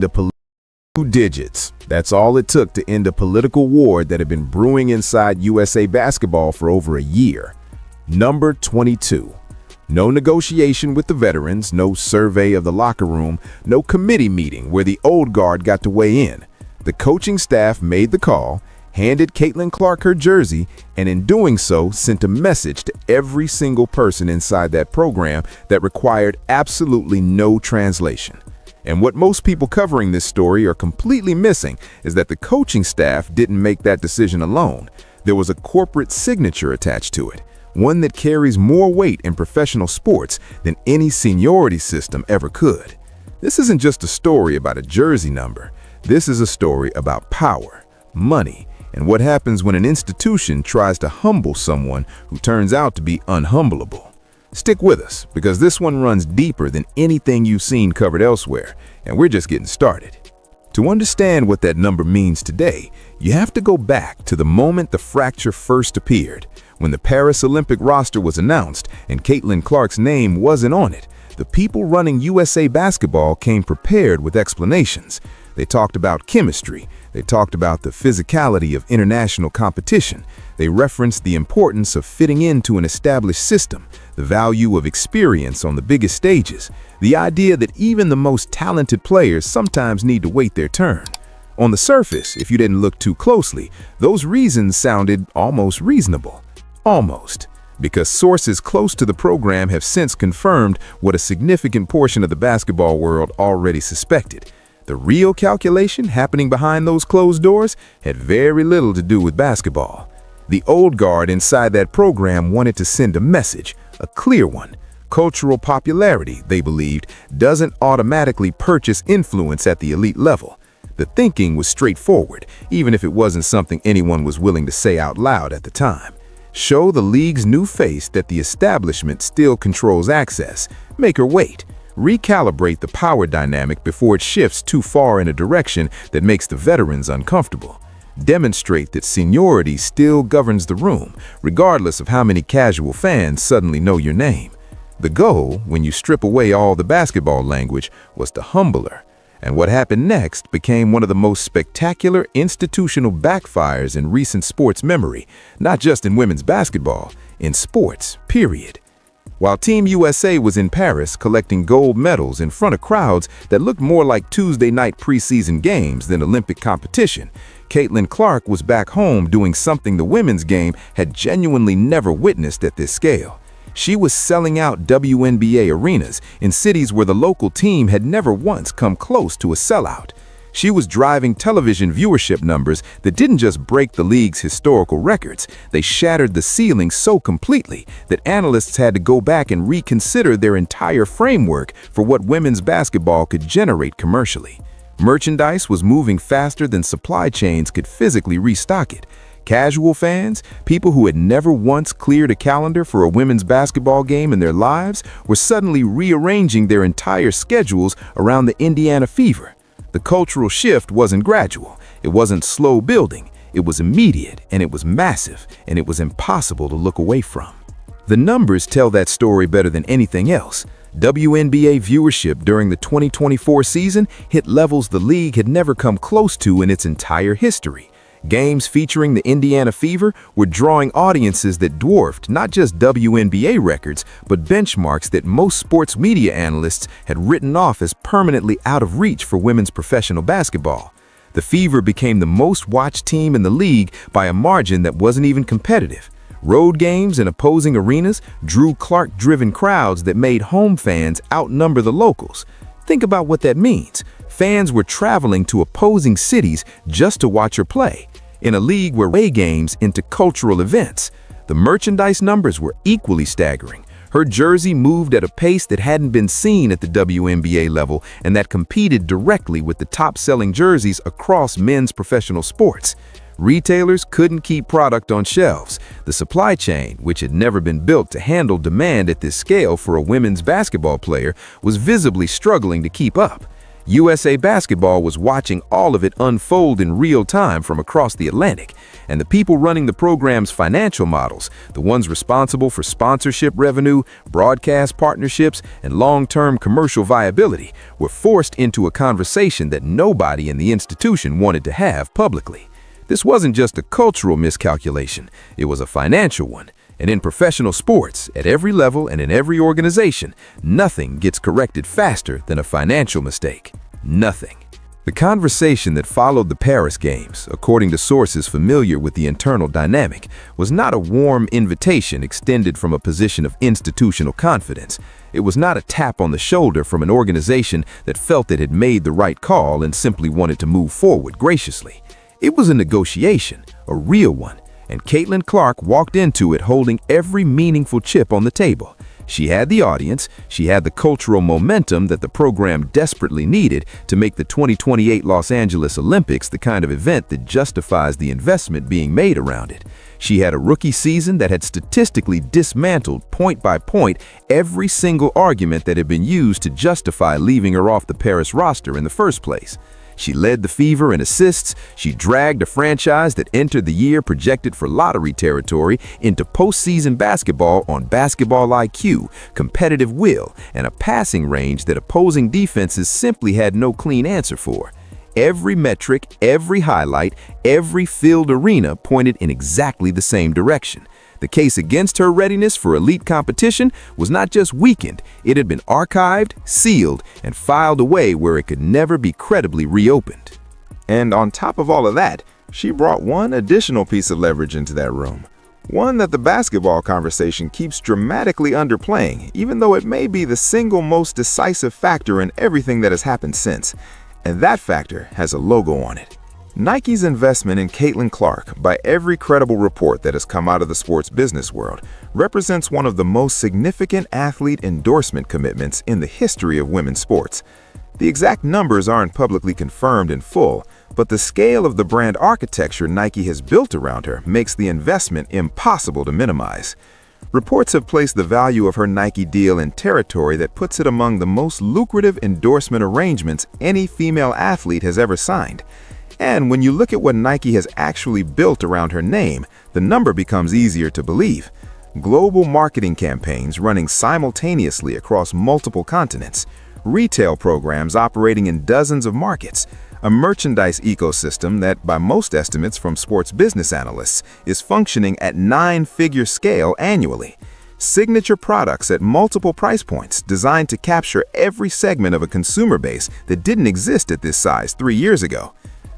The two digits. That's all it took to end a political war that had been brewing inside USA basketball for over a year. Number 22. No negotiation with the veterans, no survey of the locker room, no committee meeting where the old guard got to weigh in. The coaching staff made the call, handed Caitlin Clark her jersey, and in doing so sent a message to every single person inside that program that required absolutely no translation. And what most people covering this story are completely missing is that the coaching staff didn't make that decision alone. There was a corporate signature attached to it, one that carries more weight in professional sports than any seniority system ever could. This isn't just a story about a jersey number. This is a story about power, money, and what happens when an institution tries to humble someone who turns out to be unhumbleable. Stick with us, because this one runs deeper than anything you've seen covered elsewhere, and we're just getting started. To understand what that number means today, you have to go back to the moment the fracture first appeared. When the Paris Olympic roster was announced and Caitlin Clark's name wasn't on it, the people running USA basketball came prepared with explanations. They talked about chemistry. They talked about the physicality of international competition. They referenced the importance of fitting into an established system, the value of experience on the biggest stages, the idea that even the most talented players sometimes need to wait their turn. On the surface, if you didn't look too closely, those reasons sounded almost reasonable. Almost. Because sources close to the program have since confirmed what a significant portion of the basketball world already suspected. The real calculation happening behind those closed doors had very little to do with basketball. The old guard inside that program wanted to send a message, a clear one. Cultural popularity, they believed, doesn't automatically purchase influence at the elite level. The thinking was straightforward, even if it wasn't something anyone was willing to say out loud at the time. Show the league's new face that the establishment still controls access. Make her wait. Recalibrate the power dynamic before it shifts too far in a direction that makes the veterans uncomfortable. Demonstrate that seniority still governs the room, regardless of how many casual fans suddenly know your name. The goal, when you strip away all the basketball language, was to humble her. And what happened next became one of the most spectacular institutional backfires in recent sports memory, not just in women's basketball, in sports, period. While Team USA was in Paris collecting gold medals in front of crowds that looked more like Tuesday night preseason games than Olympic competition, Caitlin Clark was back home doing something the women's game had genuinely never witnessed at this scale. She was selling out WNBA arenas in cities where the local team had never once come close to a sellout. She was driving television viewership numbers that didn't just break the league's historical records, they shattered the ceiling so completely that analysts had to go back and reconsider their entire framework for what women's basketball could generate commercially. Merchandise was moving faster than supply chains could physically restock it. Casual fans, people who had never once cleared a calendar for a women's basketball game in their lives, were suddenly rearranging their entire schedules around the Indiana Fever. The cultural shift wasn't gradual, it wasn't slow building, it was immediate, and it was massive, and it was impossible to look away from. The numbers tell that story better than anything else. WNBA viewership during the 2024 season hit levels the league had never come close to in its entire history. Games featuring the Indiana Fever were drawing audiences that dwarfed not just WNBA records, but benchmarks that most sports media analysts had written off as permanently out of reach for women's professional basketball. The Fever became the most watched team in the league by a margin that wasn't even competitive. Road games in opposing arenas drew Clark-driven crowds that made home fans outnumber the locals. Think about what that means. Fans were traveling to opposing cities just to watch her play. In a league where away games into cultural events, the merchandise numbers were equally staggering. Her jersey moved at a pace that hadn't been seen at the WNBA level and that competed directly with the top-selling jerseys across men's professional sports. Retailers couldn't keep product on shelves. The supply chain, which had never been built to handle demand at this scale for a women's basketball player, was visibly struggling to keep up. USA Basketball was watching all of it unfold in real time from across the Atlantic, and the people running the program's financial models, the ones responsible for sponsorship revenue, broadcast partnerships, and long-term commercial viability, were forced into a conversation that nobody in the institution wanted to have publicly. This wasn't just a cultural miscalculation, it was a financial one. And in professional sports, at every level and in every organization, nothing gets corrected faster than a financial mistake. Nothing. The conversation that followed the Paris Games, according to sources familiar with the internal dynamic, was not a warm invitation extended from a position of institutional confidence. It was not a tap on the shoulder from an organization that felt it had made the right call and simply wanted to move forward graciously. It was a negotiation, a real one. And Caitlin Clark walked into it holding every meaningful chip on the table. She had the audience, she had the cultural momentum that the program desperately needed to make the 2028 Los Angeles Olympics the kind of event that justifies the investment being made around it. She had a rookie season that had statistically dismantled point by point every single argument that had been used to justify leaving her off the Paris roster in the first place. She led the Fever in assists, she dragged a franchise that entered the year projected for lottery territory into postseason basketball on basketball IQ, competitive will, and a passing range that opposing defenses simply had no clean answer for. Every metric, every highlight, every filled arena pointed in exactly the same direction. The case against her readiness for elite competition was not just weakened, it had been archived, sealed, and filed away where it could never be credibly reopened. And on top of all of that, she brought one additional piece of leverage into that room. One that the basketball conversation keeps dramatically underplaying, even though it may be the single most decisive factor in everything that has happened since. And that factor has a logo on it. Nike's investment in Caitlin Clark, by every credible report that has come out of the sports business world, represents one of the most significant athlete endorsement commitments in the history of women's sports. The exact numbers aren't publicly confirmed in full, but the scale of the brand architecture Nike has built around her makes the investment impossible to minimize. Reports have placed the value of her Nike deal in territory that puts it among the most lucrative endorsement arrangements any female athlete has ever signed. And when you look at what Nike has actually built around her name, the number becomes easier to believe. Global marketing campaigns running simultaneously across multiple continents, retail programs operating in dozens of markets, a merchandise ecosystem that, by most estimates from sports business analysts, is functioning at 9-figure scale annually. Signature products at multiple price points designed to capture every segment of a consumer base that didn't exist at this size 3 years ago.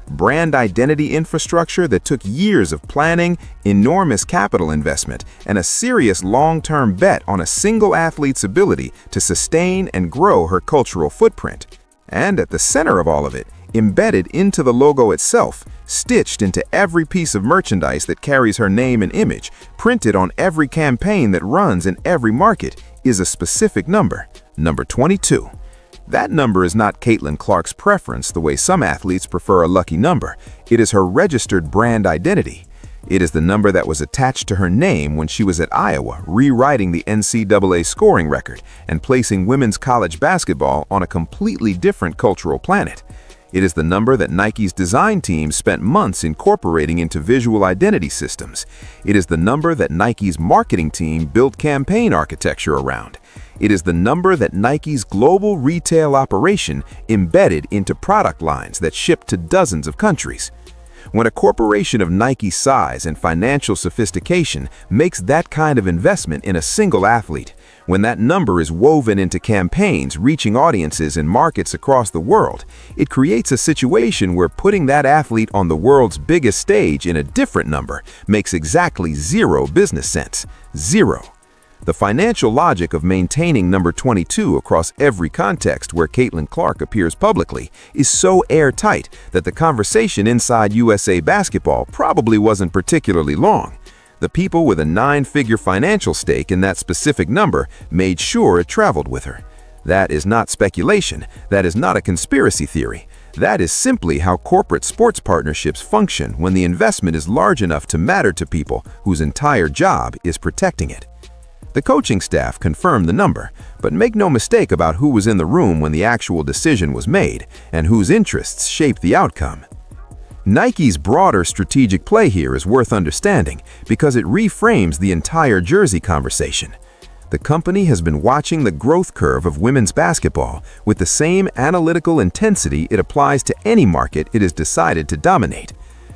Brand identity infrastructure that took years of planning, enormous capital investment, and a serious long-term bet on a single athlete's ability to sustain and grow her cultural footprint. And at the center of all of it, embedded into the logo itself, stitched into every piece of merchandise that carries her name and image, printed on every campaign that runs in every market, is a specific number, number 22. That number is not Caitlin Clark's preference the way some athletes prefer a lucky number. It is her registered brand identity. It is the number that was attached to her name when she was at Iowa, rewriting the NCAA scoring record and placing women's college basketball on a completely different cultural planet. It is the number that Nike's design team spent months incorporating into visual identity systems. It is the number that Nike's marketing team built campaign architecture around. It is the number that Nike's global retail operation embedded into product lines that ship to dozens of countries. When a corporation of Nike's size and financial sophistication makes that kind of investment in a single athlete, when that number is woven into campaigns reaching audiences in markets across the world, it creates a situation where putting that athlete on the world's biggest stage in a different number makes exactly zero business sense. Zero. The financial logic of maintaining number 22 across every context where Caitlin Clark appears publicly is so airtight that the conversation inside USA Basketball probably wasn't particularly long. The people with a 9-figure financial stake in that specific number made sure it traveled with her. That is not speculation. That is not a conspiracy theory. That is simply how corporate sports partnerships function when the investment is large enough to matter to people whose entire job is protecting it. The coaching staff confirmed the number, but make no mistake about who was in the room when the actual decision was made and whose interests shaped the outcome. Nike's broader strategic play here is worth understanding because it reframes the entire jersey conversation. The company has been watching the growth curve of women's basketball with the same analytical intensity it applies to any market it has decided to dominate.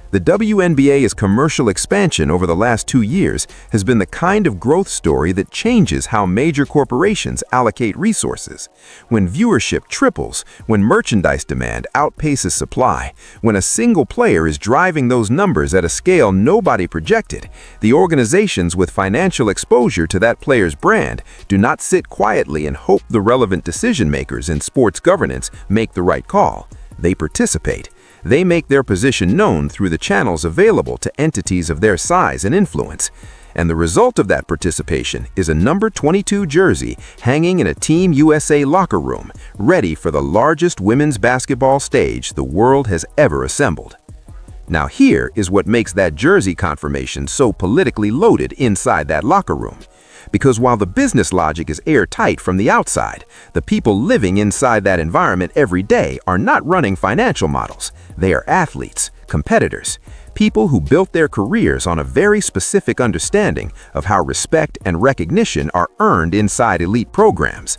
The WNBA's commercial expansion over the last 2 years has been the kind of growth story that changes how major corporations allocate resources. When viewership triples, when merchandise demand outpaces supply, when a single player is driving those numbers at a scale nobody projected, the organizations with financial exposure to that player's brand do not sit quietly and hope the relevant decision makers in sports governance make the right call. They participate. They make their position known through the channels available to entities of their size and influence. And the result of that participation is a number 22 jersey hanging in a Team USA locker room, ready for the largest women's basketball stage the world has ever assembled. Now here is what makes that jersey confirmation so politically loaded inside that locker room. Because while the business logic is airtight from the outside, the people living inside that environment every day are not running financial models. They are athletes, competitors, people who built their careers on a very specific understanding of how respect and recognition are earned inside elite programs.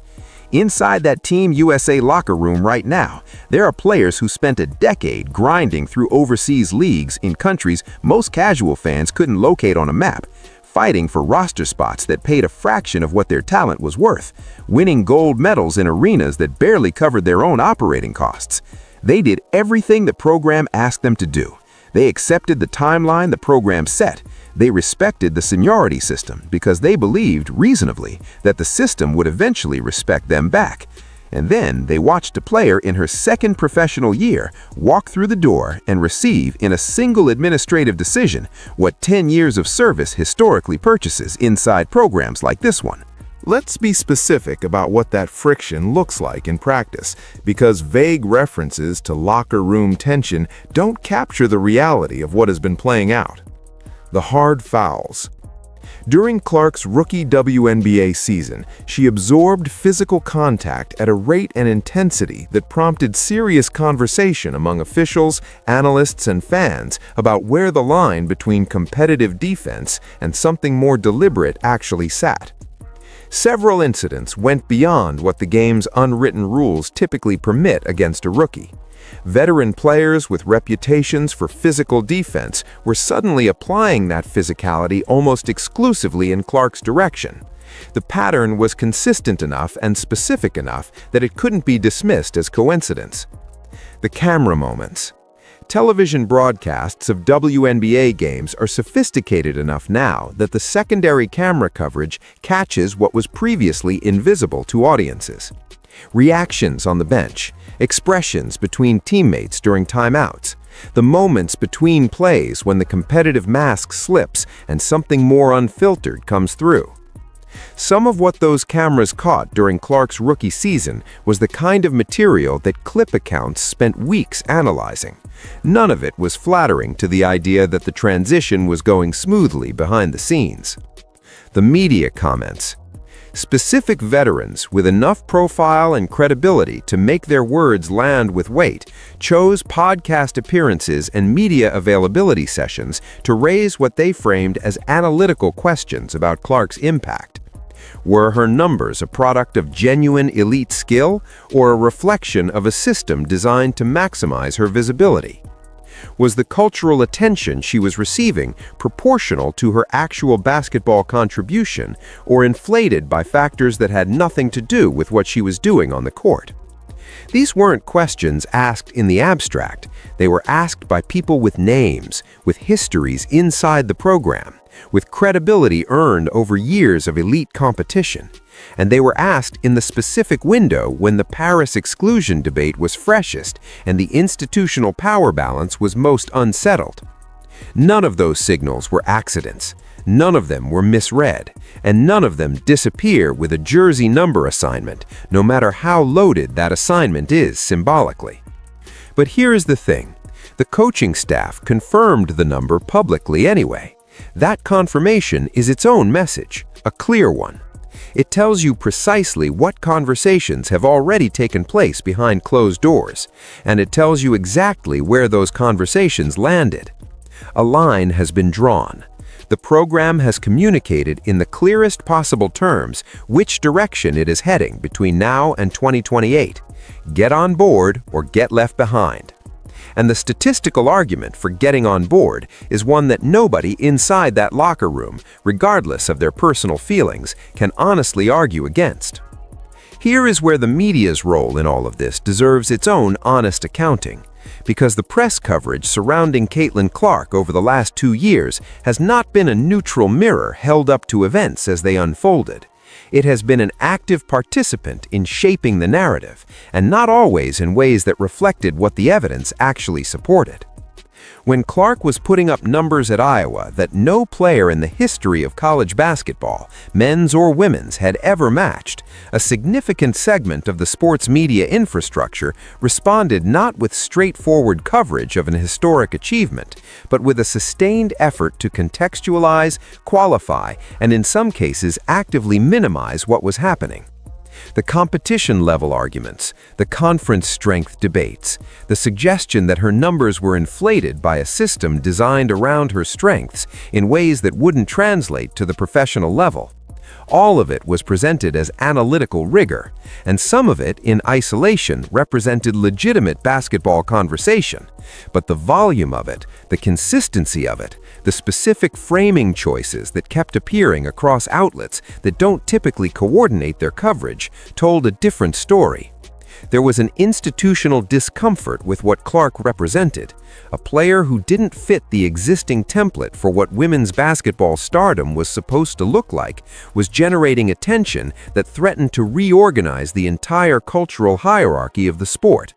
Inside that Team USA locker room right now, there are players who spent a decade grinding through overseas leagues in countries most casual fans couldn't locate on a map, fighting for roster spots that paid a fraction of what their talent was worth, winning gold medals in arenas that barely covered their own operating costs. They did everything the program asked them to do. They accepted the timeline the program set. They respected the seniority system because they believed, reasonably, that the system would eventually respect them back. And then they watched a player in her second professional year walk through the door and receive in a single administrative decision what 10 years of service historically purchases inside programs like this one. Let's be specific about what that friction looks like in practice, because vague references to locker room tension don't capture the reality of what has been playing out. The hard fouls. During Clark's rookie WNBA season, she absorbed physical contact at a rate and intensity that prompted serious conversation among officials, analysts, and fans about where the line between competitive defense and something more deliberate actually sat. Several incidents went beyond what the game's unwritten rules typically permit against a rookie. Veteran players with reputations for physical defense were suddenly applying that physicality almost exclusively in Clark's direction. The pattern was consistent enough and specific enough that it couldn't be dismissed as coincidence. The camera moments. Television broadcasts of WNBA games are sophisticated enough now that the secondary camera coverage catches what was previously invisible to audiences. Reactions on the bench, expressions between teammates during timeouts, the moments between plays when the competitive mask slips and something more unfiltered comes through. Some of what those cameras caught during Clark's rookie season was the kind of material that clip accounts spent weeks analyzing. None of it was flattering to the idea that the transition was going smoothly behind the scenes. The media comments. Specific veterans with enough profile and credibility to make their words land with weight chose podcast appearances and media availability sessions to raise what they framed as analytical questions about Clark's impact. Were her numbers a product of genuine elite skill or a reflection of a system designed to maximize her visibility? Was the cultural attention she was receiving proportional to her actual basketball contribution or inflated by factors that had nothing to do with what she was doing on the court? These weren't questions asked in the abstract. They were asked by people with names, with histories inside the program, with credibility earned over years of elite competition. And they were asked in the specific window when the Paris exclusion debate was freshest and the institutional power balance was most unsettled. None of those signals were accidents. None of them were misread, and none of them disappear with a jersey number assignment, no matter how loaded that assignment is symbolically. But here is the thing. The coaching staff confirmed the number publicly anyway. That confirmation is its own message, a clear one. It tells you precisely what conversations have already taken place behind closed doors, and it tells you exactly where those conversations landed. A line has been drawn. The program has communicated in the clearest possible terms which direction it is heading between now and 2028. Get on board or get left behind. And the statistical argument for getting on board is one that nobody inside that locker room, regardless of their personal feelings, can honestly argue against. Here is where the media's role in all of this deserves its own honest accounting, because the press coverage surrounding Caitlin Clark over the last 2 years has not been a neutral mirror held up to events as they unfolded. It has been an active participant in shaping the narrative, and not always in ways that reflected what the evidence actually supported. When Clark was putting up numbers at Iowa that no player in the history of college basketball, men's or women's, had ever matched, a significant segment of the sports media infrastructure responded not with straightforward coverage of an historic achievement, but with a sustained effort to contextualize, qualify, and in some cases actively minimize what was happening. The competition-level arguments, the conference strength debates, the suggestion that her numbers were inflated by a system designed around her strengths in ways that wouldn't translate to the professional level. All of it was presented as analytical rigor, and some of it, in isolation, represented legitimate basketball conversation. But the volume of it, the consistency of it, the specific framing choices that kept appearing across outlets that don't typically coordinate their coverage, told a different story. There was an institutional discomfort with what Clark represented. A player who didn't fit the existing template for what women's basketball stardom was supposed to look like was generating attention that threatened to reorganize the entire cultural hierarchy of the sport.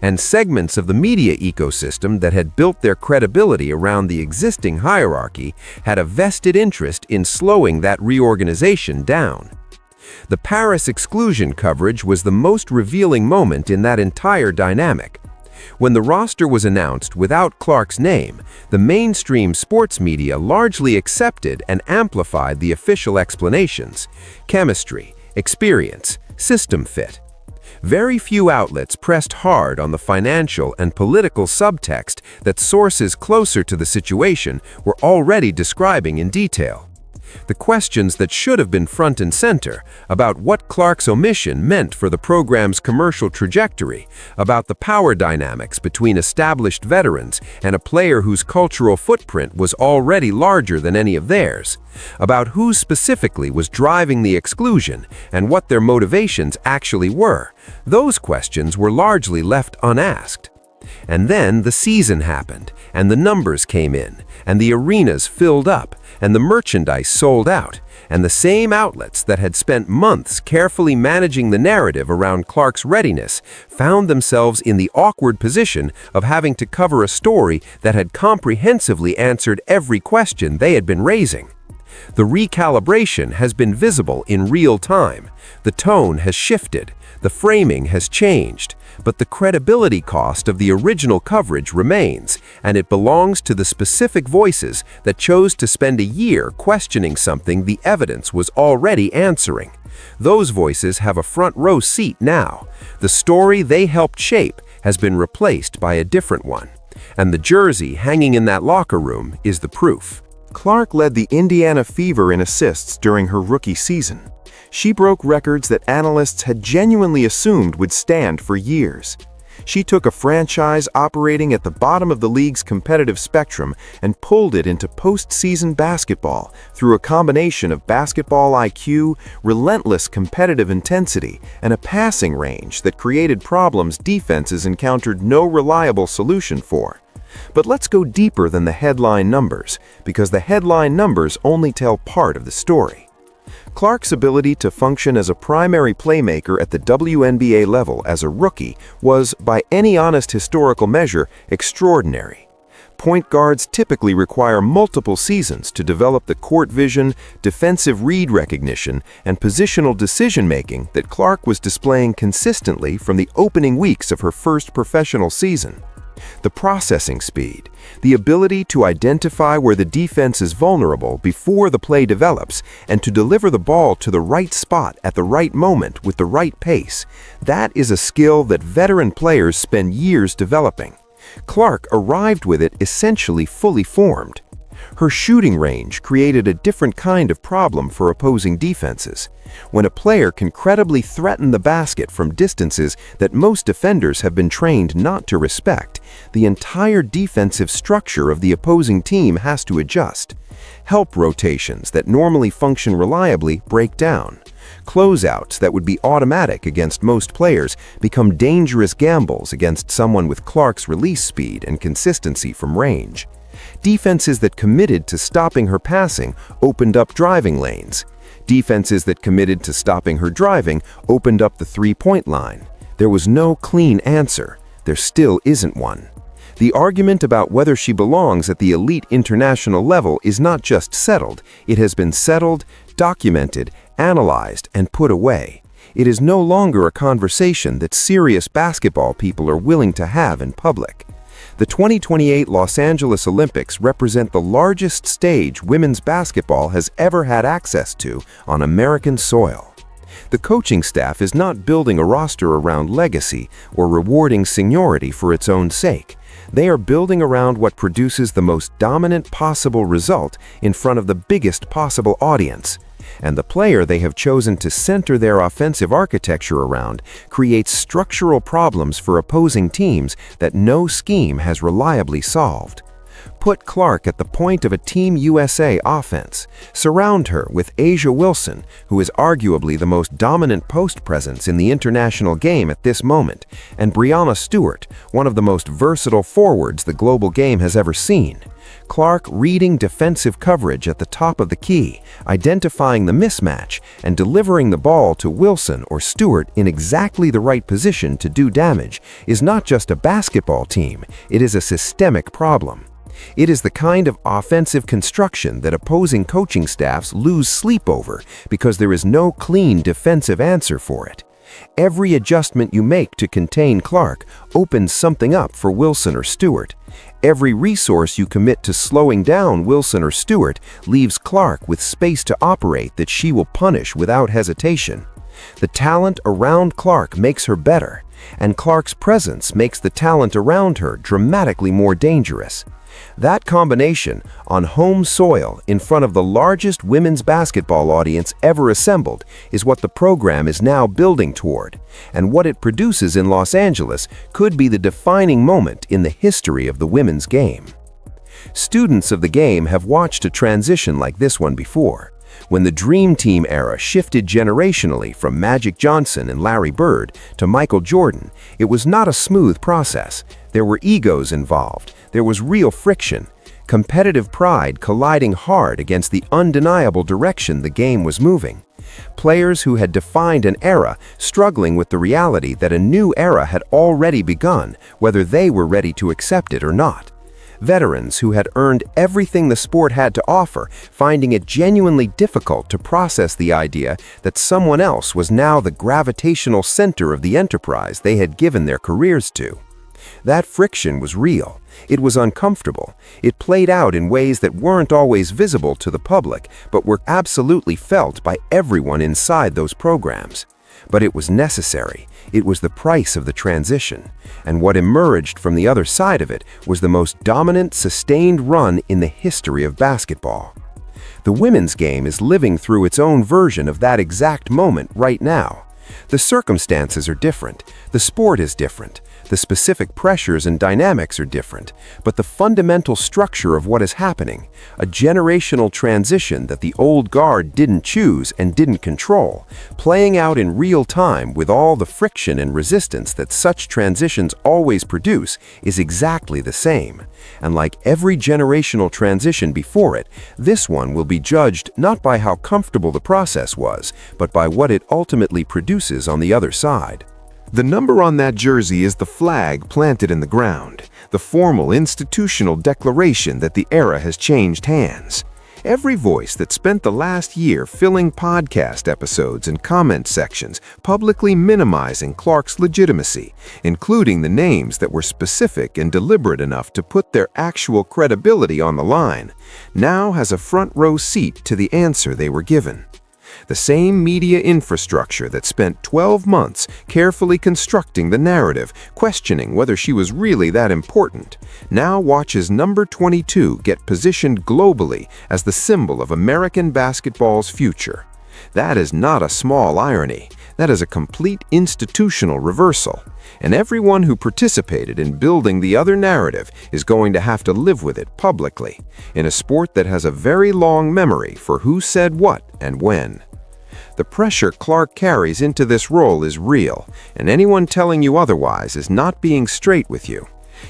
And segments of the media ecosystem that had built their credibility around the existing hierarchy had a vested interest in slowing that reorganization down. The Paris Exclusion coverage was the most revealing moment in that entire dynamic. When the roster was announced without Clark's name, the mainstream sports media largely accepted and amplified the official explanations: chemistry, experience, system fit. Very few outlets pressed hard on the financial and political subtext that sources closer to the situation were already describing in detail. The questions that should have been front and center about what Clark's omission meant for the program's commercial trajectory, about the power dynamics between established veterans and a player whose cultural footprint was already larger than any of theirs, about who specifically was driving the exclusion and what their motivations actually were, those questions were largely left unasked. And then the season happened, and the numbers came in, and the arenas filled up, and the merchandise sold out, and the same outlets that had spent months carefully managing the narrative around Clark's readiness found themselves in the awkward position of having to cover a story that had comprehensively answered every question they had been raising. The recalibration has been visible in real time. The tone has shifted, the framing has changed, but the credibility cost of the original coverage remains, and it belongs to the specific voices that chose to spend a year questioning something the evidence was already answering. Those voices have a front-row seat now. The story they helped shape has been replaced by a different one, and the jersey hanging in that locker room is the proof. Clark led the Indiana Fever in assists during her rookie season. She broke records that analysts had genuinely assumed would stand for years. She took a franchise operating at the bottom of the league's competitive spectrum and pulled it into postseason basketball through a combination of basketball IQ, relentless competitive intensity, and a passing range that created problems defenses encountered no reliable solution for. But let's go deeper than the headline numbers, because the headline numbers only tell part of the story. Clark's ability to function as a primary playmaker at the WNBA level as a rookie was, by any honest historical measure, extraordinary. Point guards typically require multiple seasons to develop the court vision, defensive read recognition, and positional decision-making that Clark was displaying consistently from the opening weeks of her first professional season. The processing speed, the ability to identify where the defense is vulnerable before the play develops and to deliver the ball to the right spot at the right moment with the right pace, that is a skill that veteran players spend years developing. Clark arrived with it essentially fully formed. Her shooting range created a different kind of problem for opposing defenses. When a player can credibly threaten the basket from distances that most defenders have been trained not to respect, the entire defensive structure of the opposing team has to adjust. Help rotations that normally function reliably break down. Closeouts that would be automatic against most players become dangerous gambles against someone with Clark's release speed and consistency from range. Defenses that committed to stopping her passing opened up driving lanes. Defenses that committed to stopping her driving opened up the three-point line. There was no clean answer. There still isn't one. The argument about whether she belongs at the elite international level is not just settled. It has been settled, documented, analyzed, and put away. It is no longer a conversation that serious basketball people are willing to have in public. The 2028 Los Angeles Olympics represent the largest stage women's basketball has ever had access to on American soil. The coaching staff is not building a roster around legacy or rewarding seniority for its own sake. They are building around what produces the most dominant possible result in front of the biggest possible audience. And the player they have chosen to center their offensive architecture around creates structural problems for opposing teams that no scheme has reliably solved. Put Clark at the point of a Team USA offense. Surround her with A'ja Wilson, who is arguably the most dominant post presence in the international game at this moment, and Breanna Stewart, one of the most versatile forwards the global game has ever seen. Clark reading defensive coverage at the top of the key, identifying the mismatch, and delivering the ball to Wilson or Stewart in exactly the right position to do damage is not just a basketball team, it is a systemic problem. It is the kind of offensive construction that opposing coaching staffs lose sleep over because there is no clean defensive answer for it. Every adjustment you make to contain Clark opens something up for Wilson or Stewart. Every resource you commit to slowing down Wilson or Stewart leaves Clark with space to operate that she will punish without hesitation. The talent around Clark makes her better, and Clark's presence makes the talent around her dramatically more dangerous. That combination, on home soil in front of the largest women's basketball audience ever assembled, is what the program is now building toward, and what it produces in Los Angeles could be the defining moment in the history of the women's game. Students of the game have watched a transition like this one before. When the Dream Team era shifted generationally from Magic Johnson and Larry Bird to Michael Jordan, it was not a smooth process. There were egos involved. There was real friction, competitive pride colliding hard against the undeniable direction the game was moving. Players who had defined an era struggling with the reality that a new era had already begun, whether they were ready to accept it or not. Veterans who had earned everything the sport had to offer, finding it genuinely difficult to process the idea that someone else was now the gravitational center of the enterprise they had given their careers to. That friction was real. It was uncomfortable. It played out in ways that weren't always visible to the public, but were absolutely felt by everyone inside those programs. But it was necessary. It was the price of the transition. And what emerged from the other side of it was the most dominant, sustained run in the history of basketball. The women's game is living through its own version of that exact moment right now. The circumstances are different. The sport is different. The specific pressures and dynamics are different, but the fundamental structure of what is happening, a generational transition that the old guard didn't choose and didn't control, playing out in real time with all the friction and resistance that such transitions always produce, is exactly the same. And like every generational transition before it, this one will be judged not by how comfortable the process was, but by what it ultimately produces on the other side. The number on that jersey is the flag planted in the ground, the formal institutional declaration that the era has changed hands. Every voice that spent the last year filling podcast episodes and comment sections, publicly minimizing Clark's legitimacy, including the names that were specific and deliberate enough to put their actual credibility on the line, now has a front row seat to the answer they were given. The same media infrastructure that spent 12 months carefully constructing the narrative, questioning whether she was really that important, now watches number 22 get positioned globally as the symbol of American basketball's future. That is not a small irony. That is a complete institutional reversal. And everyone who participated in building the other narrative is going to have to live with it publicly, in a sport that has a very long memory for who said what and when. The pressure Clark carries into this role is real, and anyone telling you otherwise is not being straight with you.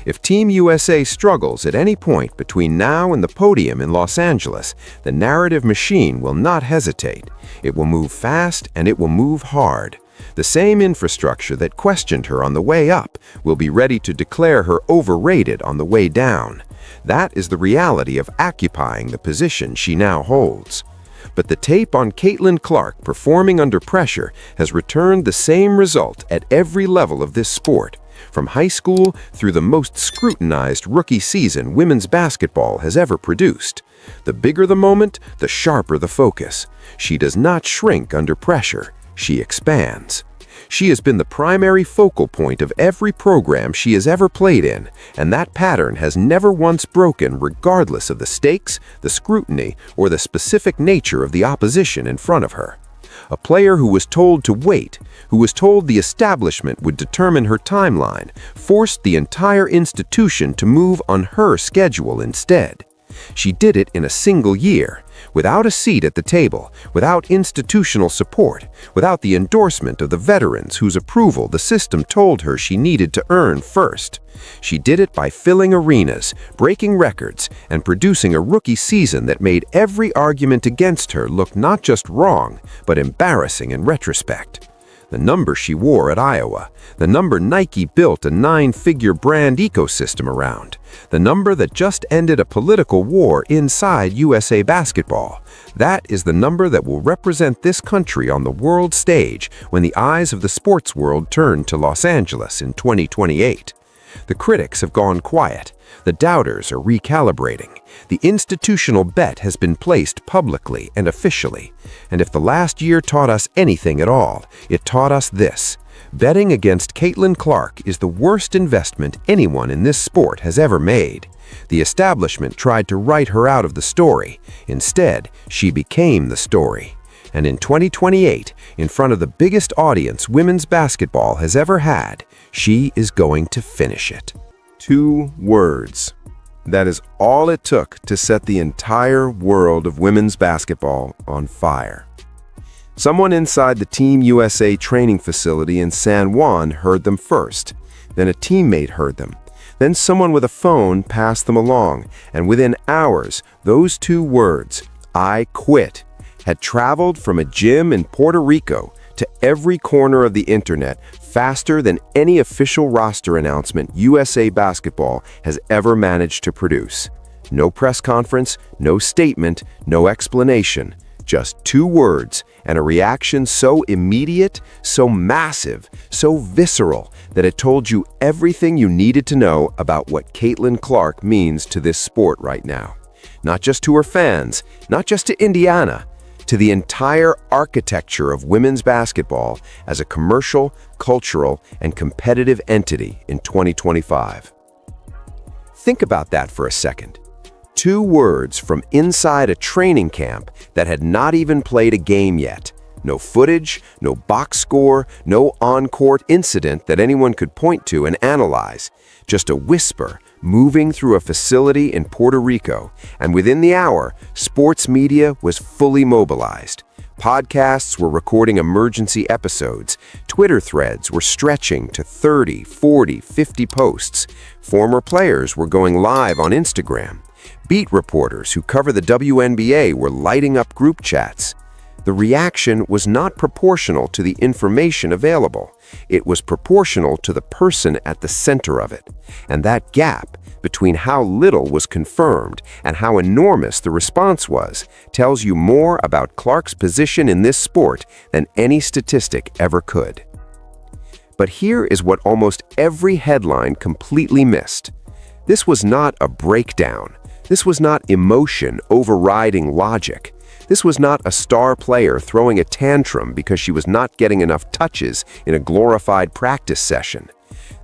If Team USA struggles at any point between now and the podium in Los Angeles, the narrative machine will not hesitate. It will move fast and it will move hard. The same infrastructure that questioned her on the way up will be ready to declare her overrated on the way down. That is the reality of occupying the position she now holds. But the tape on Caitlin Clark performing under pressure has returned the same result at every level of this sport, from high school through the most scrutinized rookie season women's basketball has ever produced. The bigger the moment, the sharper the focus. She does not shrink under pressure. She expands. She has been the primary focal point of every program she has ever played in, and that pattern has never once broken regardless of the stakes, the scrutiny, or the specific nature of the opposition in front of her. A player who was told to wait, who was told the establishment would determine her timeline, forced the entire institution to move on her schedule instead. She did it in a single year, without a seat at the table, without institutional support, without the endorsement of the veterans whose approval the system told her she needed to earn first. She did it by filling arenas, breaking records, and producing a rookie season that made every argument against her look not just wrong, but embarrassing in retrospect. The number she wore at Iowa, the number Nike built a 9-figure brand ecosystem around, the number that just ended a political war inside USA basketball. That is the number that will represent this country on the world stage when the eyes of the sports world turn to Los Angeles in 2028. The critics have gone quiet. The doubters are recalibrating. The institutional bet has been placed publicly and officially. And if the last year taught us anything at all, it taught us this. Betting against Caitlin Clark is the worst investment anyone in this sport has ever made. The establishment tried to write her out of the story. Instead, she became the story. And in 2028, in front of the biggest audience women's basketball has ever had, she is going to finish it. 2 words. That is all it took to set the entire world of women's basketball on fire. Someone inside the Team USA training facility in San Juan heard them first. Then a teammate heard them. Then someone with a phone passed them along, and within hours, those 2 words, "I quit," had traveled from a gym in Puerto Rico to every corner of the internet faster than any official roster announcement USA Basketball has ever managed to produce. No press conference, no statement, no explanation. Just 2 words and a reaction so immediate, so massive, so visceral that it told you everything you needed to know about what Caitlin Clark means to this sport right now. Not just to her fans, not just to Indiana, to the entire architecture of women's basketball as a commercial, cultural, and competitive entity in 2025. Think about that for a second. 2 words from inside a training camp that had not even played a game yet. No footage, no box score, no on-court incident that anyone could point to and analyze. Just a whisper moving through a facility in Puerto Rico, and within the hour, sports media was fully mobilized. Podcasts were recording emergency episodes. Twitter threads were stretching to 30, 40, 50 posts. Former players were going live on Instagram. Beat reporters who cover the WNBA were lighting up group chats. The reaction was not proportional to the information available. It was proportional to the person at the center of it. And that gap between how little was confirmed and how enormous the response was tells you more about Clark's position in this sport than any statistic ever could. But here is what almost every headline completely missed. This was not a breakdown. This was not emotion overriding logic. This was not a star player throwing a tantrum because she was not getting enough touches in a glorified practice session.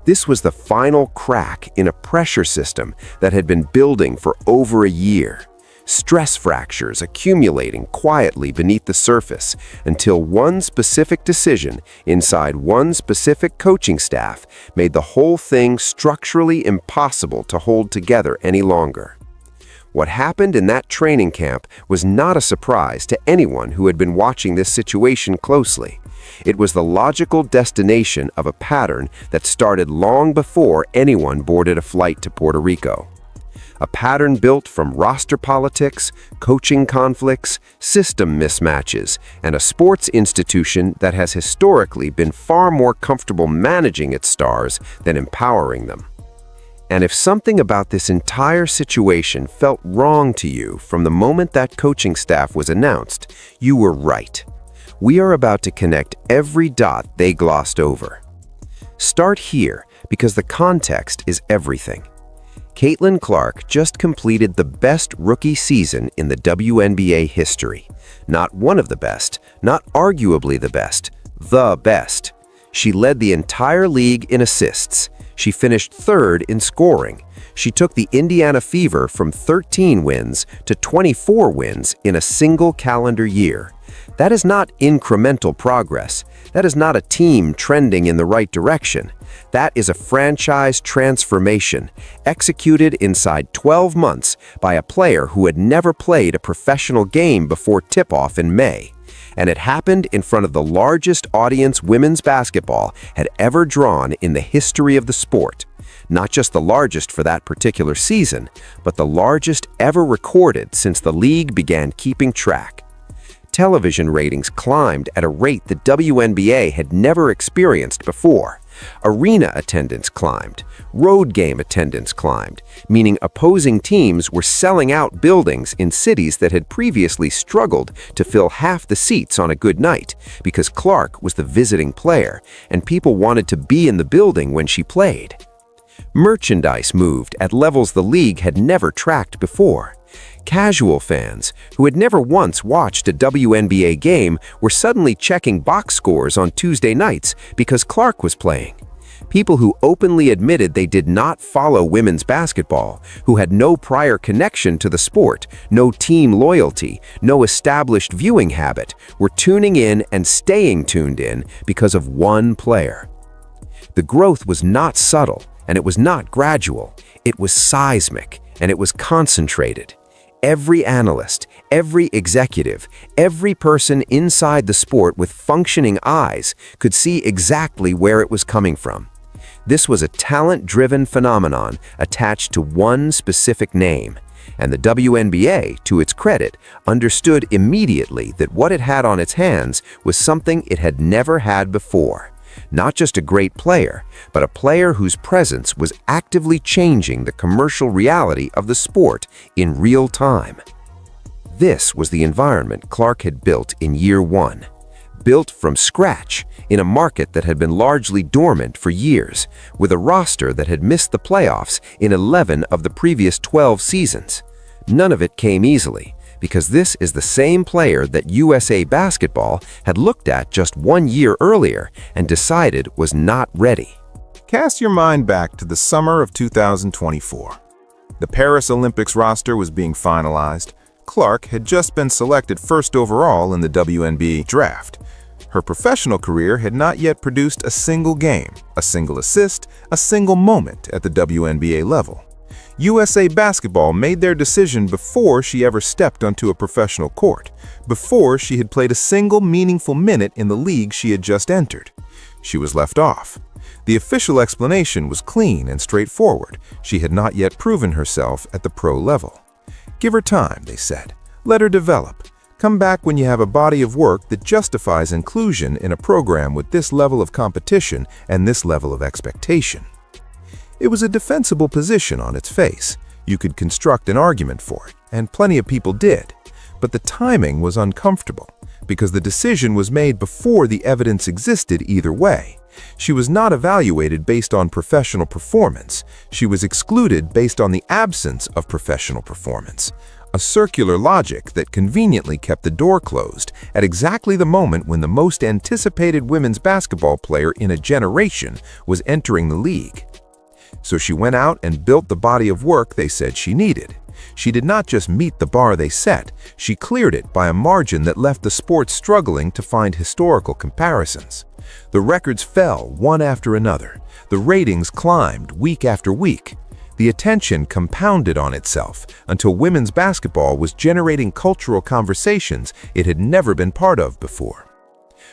This was the final crack in a pressure system that had been building for over a year. Stress fractures accumulating quietly beneath the surface until one specific decision inside one specific coaching staff made the whole thing structurally impossible to hold together any longer. What happened in that training camp was not a surprise to anyone who had been watching this situation closely. It was the logical destination of a pattern that started long before anyone boarded a flight to Puerto Rico. A pattern built from roster politics, coaching conflicts, system mismatches, and a sports institution that has historically been far more comfortable managing its stars than empowering them. And if something about this entire situation felt wrong to you from the moment that coaching staff was announced, you were right. We are about to connect every dot they glossed over. Start here because the context is everything. Caitlin Clark just completed the best rookie season in the WNBA history. Not one of the best, not arguably the best. She led the entire league in assists. She finished third in scoring. She took the Indiana Fever from 13 wins to 24 wins in a single calendar year. That is not incremental progress. That is not a team trending in the right direction. That is a franchise transformation, executed inside 12 months by a player who had never played a professional game before tip-off in May. And it happened in front of the largest audience women's basketball had ever drawn in the history of the sport. Not just the largest for that particular season, but the largest ever recorded since the league began keeping track. Television ratings climbed at a rate the WNBA had never experienced before. Arena attendance climbed. Road game attendance climbed, meaning opposing teams were selling out buildings in cities that had previously struggled to fill half the seats on a good night because Clark was the visiting player and people wanted to be in the building when she played. Merchandise moved at levels the league had never tracked before. Casual fans, who had never once watched a WNBA game, were suddenly checking box scores on Tuesday nights because Clark was playing. People who openly admitted they did not follow women's basketball, who had no prior connection to the sport, no team loyalty, no established viewing habit, were tuning in and staying tuned in because of one player. The growth was not subtle, and it was not gradual. It was seismic, and it was concentrated. Every analyst, every executive, every person inside the sport with functioning eyes could see exactly where it was coming from. This was a talent-driven phenomenon attached to one specific name, and the WNBA, to its credit, understood immediately that what it had on its hands was something it had never had before. Not just a great player, but a player whose presence was actively changing the commercial reality of the sport in real time. This was the environment Clark had built in year one. Built from scratch, in a market that had been largely dormant for years, with a roster that had missed the playoffs in 11 of the previous 12 seasons. None of it came easily, because this is the same player that USA Basketball had looked at just 1 year earlier and decided was not ready. Cast your mind back to the summer of 2024. The Paris Olympics roster was being finalized. Clark had just been selected first overall in the WNBA draft. Her professional career had not yet produced a single game, a single assist, a single moment at the WNBA level. USA Basketball made their decision before she ever stepped onto a professional court, before she had played a single meaningful minute in the league she had just entered. She was left off. The official explanation was clean and straightforward. She had not yet proven herself at the pro level. Give her time, they said. Let her develop. come back when you have a body of work that justifies inclusion in a program with this level of competition and this level of expectation. It was a defensible position on its face. You could construct an argument for it, and plenty of people did. But the timing was uncomfortable, because the decision was made before the evidence existed either way. She was not evaluated based on professional performance. She was excluded based on the absence of professional performance. A circular logic that conveniently kept the door closed at exactly the moment when the most anticipated women's basketball player in a generation was entering the league. So she went out and built the body of work they said she needed. She did not just meet the bar they set, she cleared it by a margin that left the sport struggling to find historical comparisons. The records fell one after another. The ratings climbed week after week. The attention compounded on itself until women's basketball was generating cultural conversations it had never been part of before.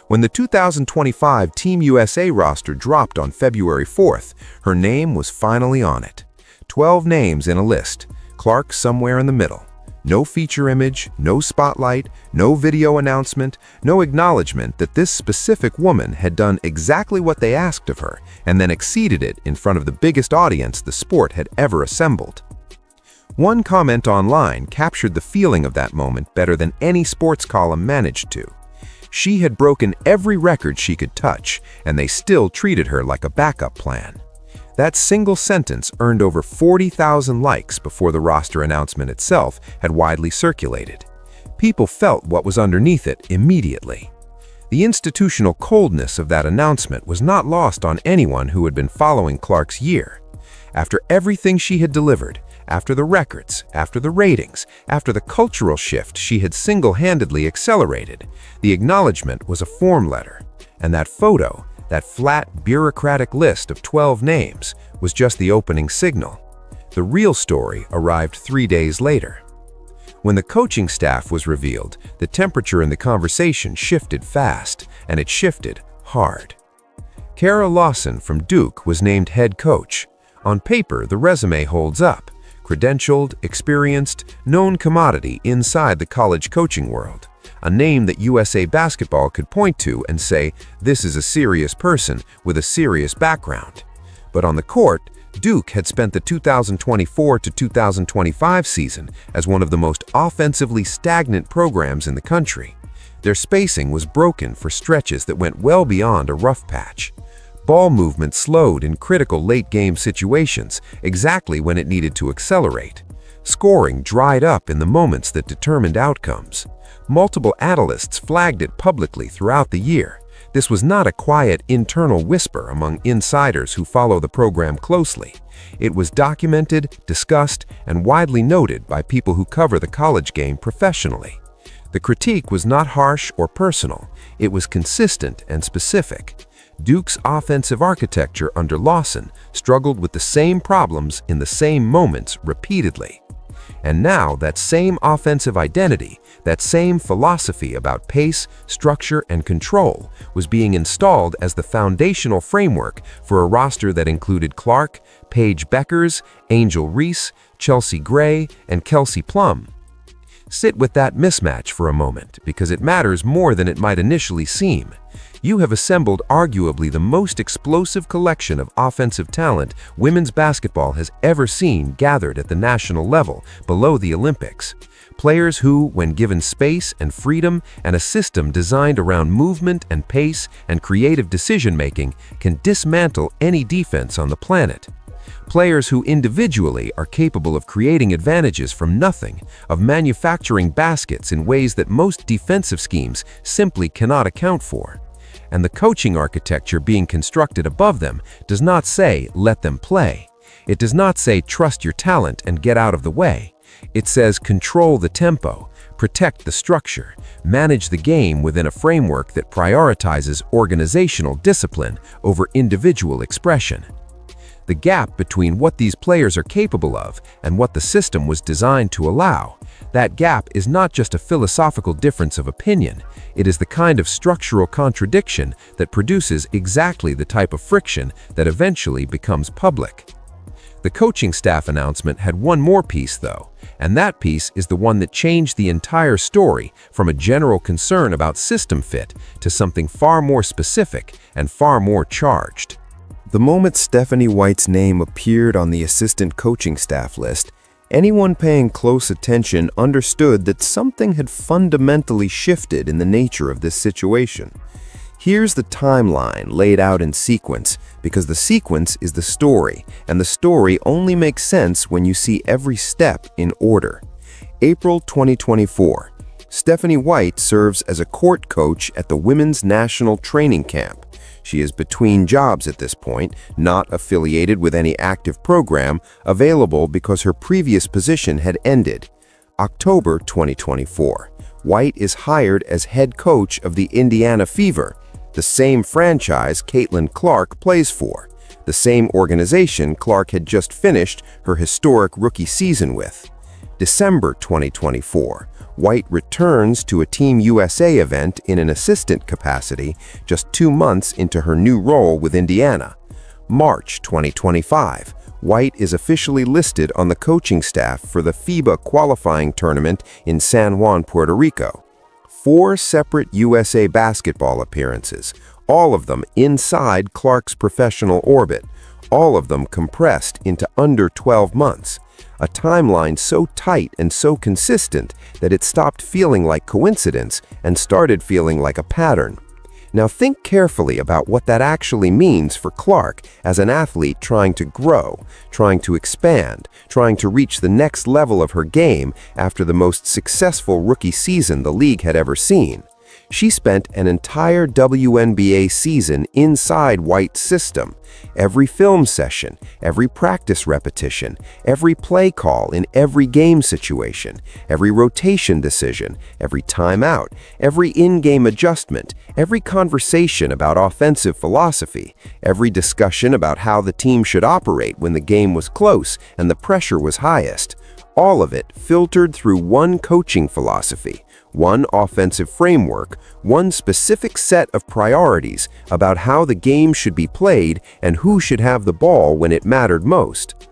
When the 2025 Team USA roster dropped on February 4th, her name was finally on it. 12 names in a list, Clark somewhere in the middle. No feature image, no spotlight, no video announcement, no acknowledgement that this specific woman had done exactly what they asked of her and then exceeded it in front of the biggest audience the sport had ever assembled. One comment online captured the feeling of that moment better than any sports column managed to. She had broken every record she could touch, and they still treated her like a backup plan. That single sentence earned over 40,000 likes before the roster announcement itself had widely circulated. People felt what was underneath it immediately. The institutional coldness of that announcement was not lost on anyone who had been following Clark's year. After everything she had delivered, after the records, after the ratings, after the cultural shift she had single-handedly accelerated, the acknowledgement was a form letter, and that photo, that flat, bureaucratic list of 12 names, was just the opening signal. The real story arrived 3 days later. When the coaching staff was revealed, the temperature in the conversation shifted fast, and it shifted hard. Kara Lawson from Duke was named head coach. On paper, the resume holds up. Credentialed, experienced, known commodity inside the college coaching world. A name that USA Basketball could point to and say, this is a serious person with a serious background. But on the court, Duke had spent the 2024 to 2025 season as one of the most offensively stagnant programs in the country. Their spacing was broken for stretches that went well beyond a rough patch. Ball movement slowed in critical late-game situations, exactly when it needed to accelerate. Scoring dried up in the moments that determined outcomes. Multiple analysts flagged it publicly throughout the year. This was not a quiet internal whisper among insiders who follow the program closely. It was documented, discussed, and widely noted by people who cover the college game professionally. The critique was not harsh or personal. It was consistent and specific. Duke's offensive architecture under Lawson struggled with the same problems in the same moments repeatedly. And now that same offensive identity, that same philosophy about pace, structure, and control was being installed as the foundational framework for a roster that included Clark, Paige Beckers, Angel Reese, Chelsea Gray, and Kelsey Plum. Sit with that mismatch for a moment, because it matters more than it might initially seem. You have assembled arguably the most explosive collection of offensive talent women's basketball has ever seen gathered at the national level, below the Olympics. Players who, when given space and freedom and a system designed around movement and pace and creative decision-making, can dismantle any defense on the planet. Players who individually are capable of creating advantages from nothing, of manufacturing baskets in ways that most defensive schemes simply cannot account for. And the coaching architecture being constructed above them does not say, let them play. It does not say, trust your talent and get out of the way. It says, control the tempo, protect the structure, manage the game within a framework that prioritizes organizational discipline over individual expression. The gap between what these players are capable of and what the system was designed to allow, that gap is not just a philosophical difference of opinion, it is the kind of structural contradiction that produces exactly the type of friction that eventually becomes public. The coaching staff announcement had one more piece, though, and that piece is the one that changed the entire story from a general concern about system fit to something far more specific and far more charged. The moment Stephanie White's name appeared on the assistant coaching staff list, anyone paying close attention understood that something had fundamentally shifted in the nature of this situation. Here's the timeline laid out in sequence, because the sequence is the story, and the story only makes sense when you see every step in order. April 2024. Stephanie White serves as a court coach at the Women's National Training Camp. She is between jobs at this point, not affiliated with any active program, available because her previous position had ended. October 2024. White is hired as head coach of the Indiana Fever, the same franchise Caitlin Clark plays for, the same organization Clark had just finished her historic rookie season with. December 2024. White returns to a Team USA event in an assistant capacity just 2 months into her new role with Indiana. March 2025. White is officially listed on the coaching staff for the FIBA qualifying tournament in San Juan, Puerto Rico. 4 separate USA basketball appearances, all of them inside Clark's professional orbit, all of them compressed into under 12 months. A timeline so tight and so consistent that it stopped feeling like coincidence and started feeling like a pattern. Now think carefully about what that actually means for Clark as an athlete trying to grow, trying to expand, trying to reach the next level of her game after the most successful rookie season the league had ever seen. She spent an entire WNBA season inside White's system. Every film session, every practice repetition, every play call in every game situation, every rotation decision, every timeout, every in-game adjustment, every conversation about offensive philosophy, every discussion about how the team should operate when the game was close and the pressure was highest. All of it filtered through one coaching philosophy, one offensive framework, one specific set of priorities about how the game should be played and who should have the ball when it mattered most.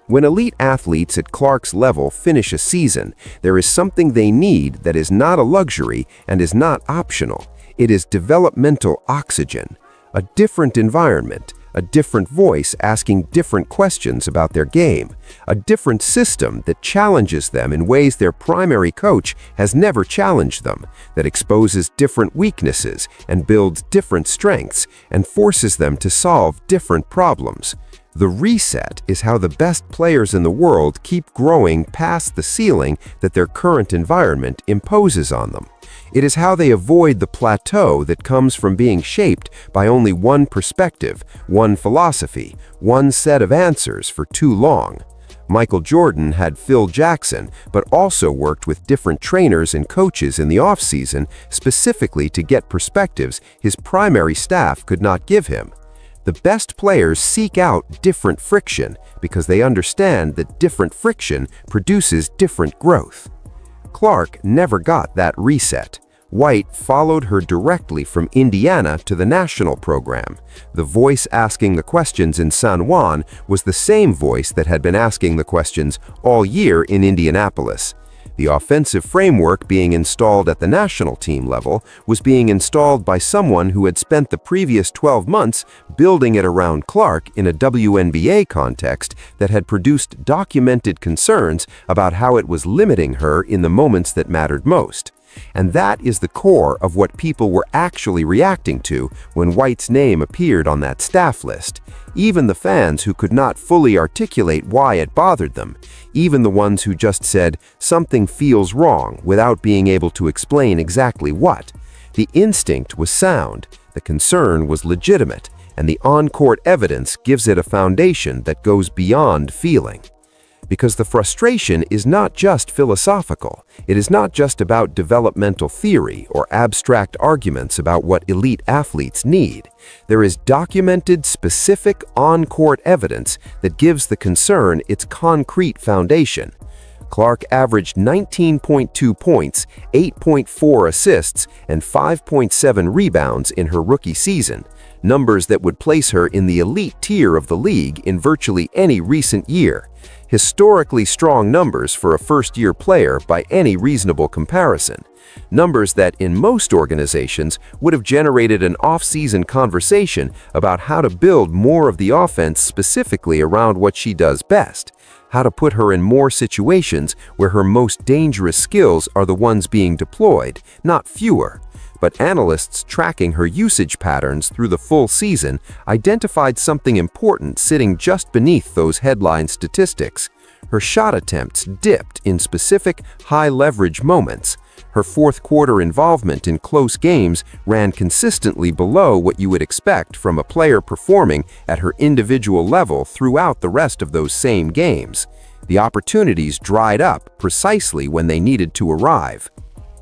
When elite athletes at Clark's level finish a season, there is something they need that is not a luxury and is not optional. It is developmental oxygen, a different environment, a different voice asking different questions about their game, a different system that challenges them in ways their primary coach has never challenged them, that exposes different weaknesses and builds different strengths and forces them to solve different problems. The reset is how the best players in the world keep growing past the ceiling that their current environment imposes on them. It is how they avoid the plateau that comes from being shaped by only one perspective, one philosophy, one set of answers for too long. Michael Jordan had Phil Jackson, but also worked with different trainers and coaches in the offseason specifically to get perspectives his primary staff could not give him. The best players seek out different friction because they understand that different friction produces different growth. Clark never got that reset. White followed her directly from Indiana to the national program. The voice asking the questions in San Juan was the same voice that had been asking the questions all year in Indianapolis. The offensive framework being installed at the national team level was being installed by someone who had spent the previous 12 months building it around Clark in a WNBA context that had produced documented concerns about how it was limiting her in the moments that mattered most. And that is the core of what people were actually reacting to when White's name appeared on that staff list. Even the fans who could not fully articulate why it bothered them. Even the ones who just said, "Something feels wrong," without being able to explain exactly what. The instinct was sound, the concern was legitimate, and the on-court evidence gives it a foundation that goes beyond feeling. Because the frustration is not just philosophical. It is not just about developmental theory or abstract arguments about what elite athletes need. There is documented, specific on-court evidence that gives the concern its concrete foundation. Clark averaged 19.2 points, 8.4 assists, and 5.7 rebounds in her rookie season. numbers that would place her in the elite tier of the league in virtually any recent year. Historically strong numbers for a first-year player by any reasonable comparison. Numbers that, in most organizations, would have generated an off-season conversation about how to build more of the offense specifically around what she does best, how to put her in more situations where her most dangerous skills are the ones being deployed, not fewer. But analysts tracking her usage patterns through the full season identified something important sitting just beneath those headline statistics. Her shot attempts dipped in specific high-leverage moments. Her fourth-quarter involvement in close games ran consistently below what you would expect from a player performing at her individual level throughout the rest of those same games. The opportunities dried up precisely when they needed to arrive.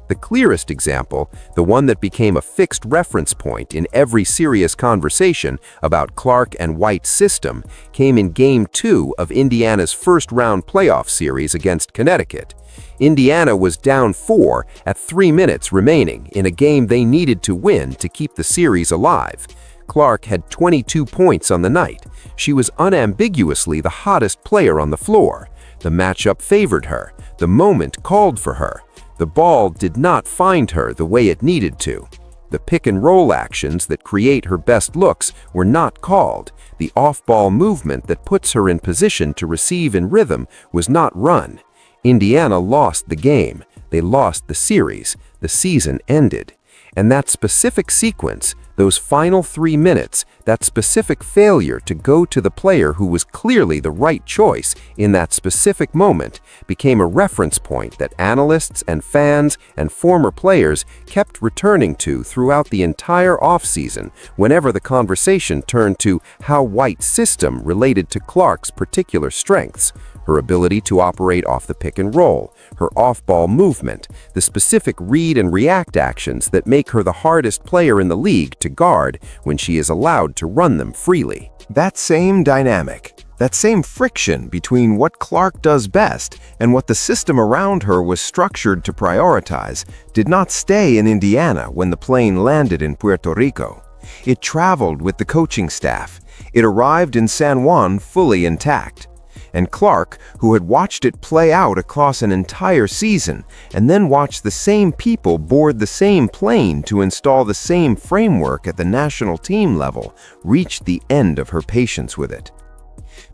The clearest example, the one that became a fixed reference point in every serious conversation about Clark and White's system, came in Game 2 of Indiana's first-round playoff series against Connecticut. Indiana was down 4 at 3 minutes remaining in a game they needed to win to keep the series alive. Clark had 22 points on the night. She was unambiguously the hottest player on the floor. The matchup favored her. The moment called for her. The ball did not find her the way it needed to. The pick-and-roll actions that create her best looks were not called. The off-ball movement that puts her in position to receive in rhythm was not run. Indiana lost the game. They lost the series. The season ended. And that specific sequence, those final 3 minutes, that specific failure to go to the player who was clearly the right choice in that specific moment, became a reference point that analysts and fans and former players kept returning to throughout the entire offseason whenever the conversation turned to how White's system related to Clark's particular strengths. Her ability to operate off the pick and roll, her off-ball movement, the specific read and react actions that make her the hardest player in the league to guard when she is allowed to run them freely. That same dynamic, that same friction between what Clark does best and what the system around her was structured to prioritize, did not stay in Indiana when the plane landed in Puerto Rico. It traveled with the coaching staff. It arrived in San Juan fully intact. And Clark, who had watched it play out across an entire season, and then watched the same people board the same plane to install the same framework at the national team level, reached the end of her patience with it.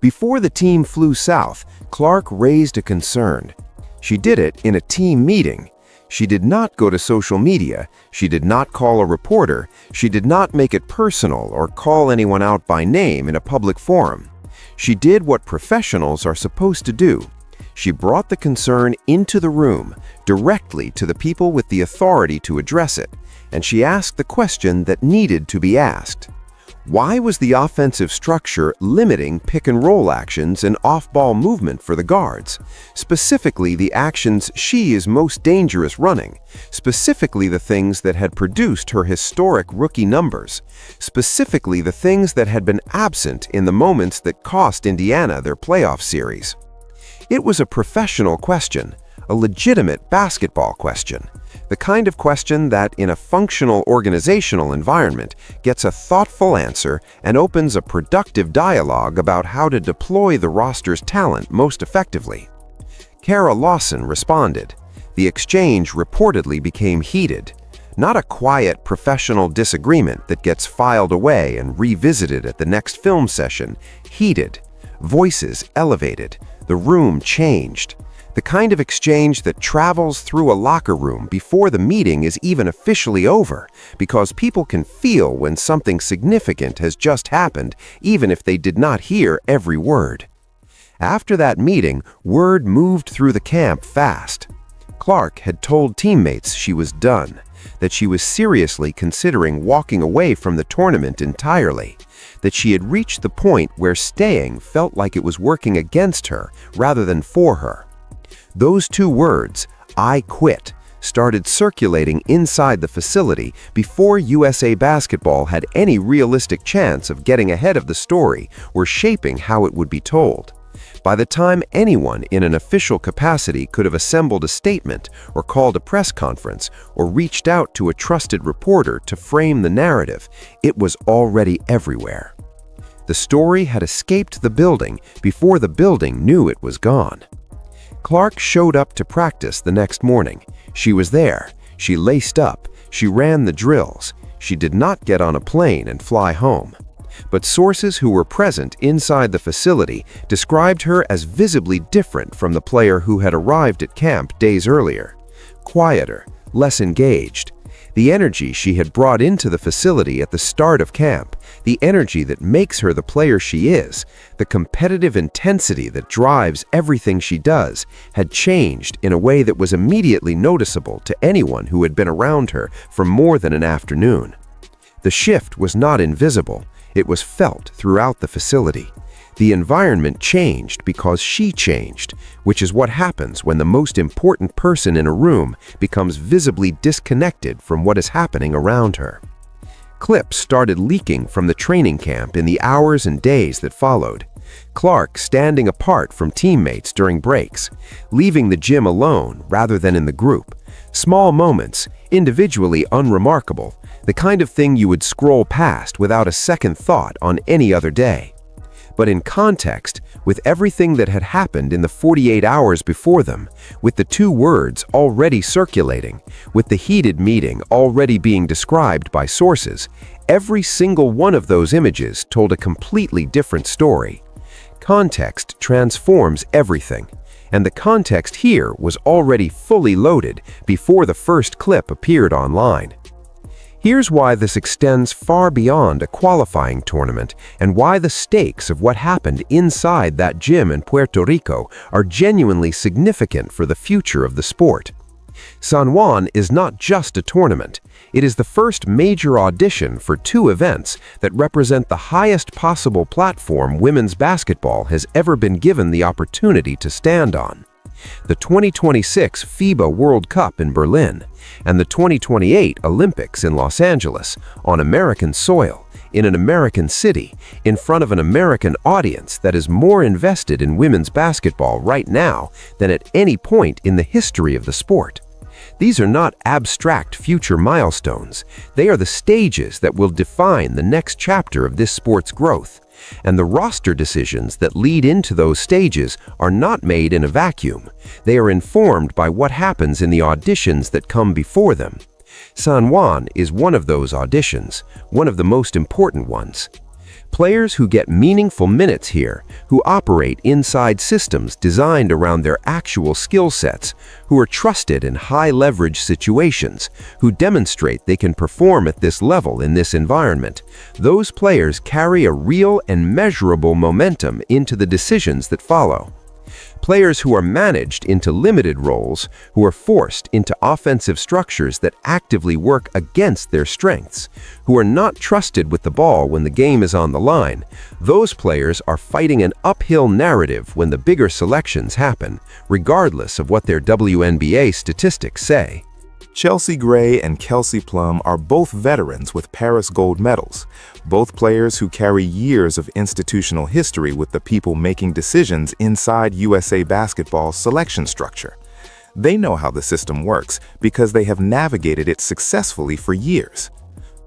Before the team flew south, Clark raised a concern. She did it in a team meeting. She did not go to social media. She did not call a reporter. She did not make it personal or call anyone out by name in a public forum. She did what professionals are supposed to do. She brought the concern into the room, directly to the people with the authority to address it, and she asked the question that needed to be asked. Why was the offensive structure limiting pick-and-roll actions and off-ball movement for the guards? Specifically, the actions she is most dangerous running. Specifically, the things that had produced her historic rookie numbers. Specifically, the things that had been absent in the moments that cost Indiana their playoff series. It was a professional question, a legitimate basketball question. The kind of question that, in a functional organizational environment, gets a thoughtful answer and opens a productive dialogue about how to deploy the roster's talent most effectively. Kara Lawson responded. The exchange reportedly became heated. Not a quiet professional disagreement that gets filed away and revisited at the next film session. Heated. Voices elevated. The room changed. The kind of exchange that travels through a locker room before the meeting is even officially over, because people can feel when something significant has just happened, even if they did not hear every word. After that meeting, word moved through the camp fast. Clark had told teammates she was done, that she was seriously considering walking away from the tournament entirely, that she had reached the point where staying felt like it was working against her rather than for her. Those two words, "I quit," started circulating inside the facility before USA Basketball had any realistic chance of getting ahead of the story or shaping how it would be told. By the time anyone in an official capacity could have assembled a statement or called a press conference or reached out to a trusted reporter to frame the narrative, it was already everywhere. The story had escaped the building before the building knew it was gone. Clark showed up to practice the next morning. She was there. She laced up. She ran the drills. She did not get on a plane and fly home. But sources who were present inside the facility described her as visibly different from the player who had arrived at camp days earlier. Quieter, less engaged. The energy she had brought into the facility at the start of camp, the energy that makes her the player she is, the competitive intensity that drives everything she does, had changed in a way that was immediately noticeable to anyone who had been around her for more than an afternoon. The shift was not invisible. It was felt throughout the facility. The environment changed because she changed, which is what happens when the most important person in a room becomes visibly disconnected from what is happening around her. Clips started leaking from the training camp in the hours and days that followed. Clark standing apart from teammates during breaks, leaving the gym alone rather than in the group. Small moments, individually unremarkable, the kind of thing you would scroll past without a second thought on any other day. But in context, with everything that had happened in the 48 hours before them, with the two words already circulating, with the heated meeting already being described by sources, every single one of those images told a completely different story. Context transforms everything, and the context here was already fully loaded before the first clip appeared online. Here's why this extends far beyond a qualifying tournament and why the stakes of what happened inside that gym in Puerto Rico are genuinely significant for the future of the sport. San Juan is not just a tournament. It is the first major audition for two events that represent the highest possible platform women's basketball has ever been given the opportunity to stand on. The 2026 FIBA World Cup in Berlin, and the 2028 Olympics in Los Angeles, on American soil, in an American city, in front of an American audience that is more invested in women's basketball right now than at any point in the history of the sport. These are not abstract future milestones. They are the stages that will define the next chapter of this sport's growth. And the roster decisions that lead into those stages are not made in a vacuum. They are informed by what happens in the auditions that come before them. San Juan is one of those auditions, one of the most important ones. Players who get meaningful minutes here, who operate inside systems designed around their actual skill sets, who are trusted in high-leverage situations, who demonstrate they can perform at this level in this environment, those players carry a real and measurable momentum into the decisions that follow. Players who are managed into limited roles, who are forced into offensive structures that actively work against their strengths, who are not trusted with the ball when the game is on the line, those players are fighting an uphill narrative when the bigger selections happen, regardless of what their WNBA statistics say. Chelsea Gray and Kelsey Plum are both veterans with Paris gold medals, both players who carry years of institutional history with the people making decisions inside USA Basketball's selection structure. They know how the system works because they have navigated it successfully for years.